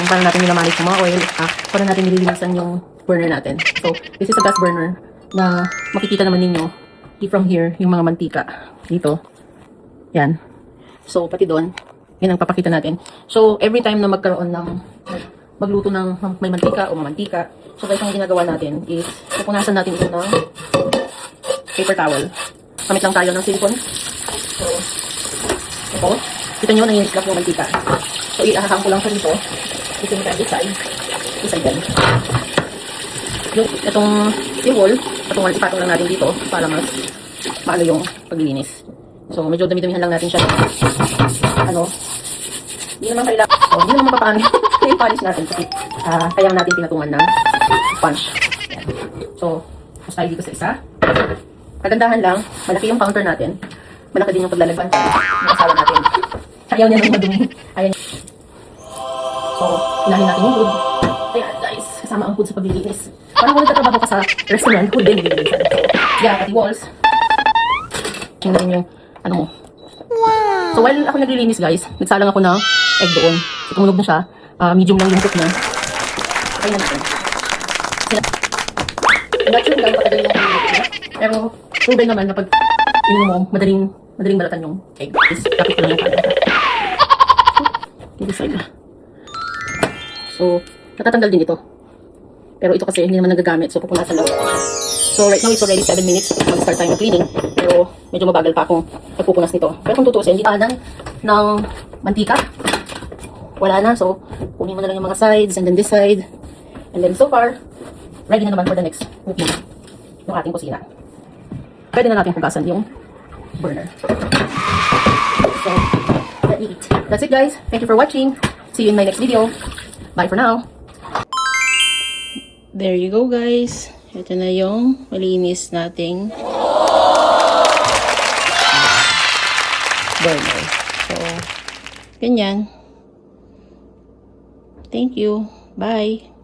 para natin minamalis yung mga oil, para natin nililinisan yung burner natin. So, this is a gas burner na makikita naman ninyo from here, yung mga mantika dito. Yan. So, pati doon, yan ang papakita natin. So, every time na magkaroon ng magluto ng may mantika o mamantika, so guys, ang ginagawa natin is pupunasan natin ito ng paper towel. Gamit lang tayo ng silicone. So, ito. Kita nyo, nangingislap yung mantika. So, iahahang ko lang sa dito. Ito yung tayo side. Iside yan. Yung, itong symbol, ipatong lang natin dito para mas paano yung paglilinis. So, medyo dami-damihan lang natin siya. Hindi naman kailangan. Hindi naman mapapaano yung polish natin. Kasi, kaya natin pinatungan ng sponge. Yan. So, mas tayo dito sa isa. Kagandahan lang, malaki yung counter natin. Malaki din yung paglalagban ng asawa natin. Ayaw niya nang madumi. Ayaw niya. So, unahin natin yung food. Ayan guys, kasama ang food sa paglilinis. Parang kung nagtatrabaho ka sa restaurant, food din nililinisan. So, yeah, pati walls. Ching na rin yung, ano mo. Wow! So, while ako naglilinis guys, nagsalang ako ng egg doon. So, tumunog na siya. Medium lang yung cook niya. Kaya na natin. I'm not sure kung gano'n patagal yung paglilinis niya. Pero, proven naman na pag ininom mo, madaling balatan yung egg. Kapit ko lang yung kanan. This side. So, natatanggal din ito. Pero ito kasi hindi naman nagagamit. So, pupunasan lang. So, right now it's already 7 minutes. Mag-start tayo ng cleaning. Pero, medyo mabagal pa akong pagpupunas nito. Pero kung tutusin, hindi tahanan ng mantika. Wala na. So, kunin mo na lang yung mga sides and then this side. And then so far, ready na naman for the next cooking yung ating kusina. Pwede na natin hugasan yung burner. So, let's eat. That's it guys. Thank you for watching. See you in my next video. Bye for now. There you go guys. Ito na yung malinis nating burner. So, ganyan. Thank you. Bye.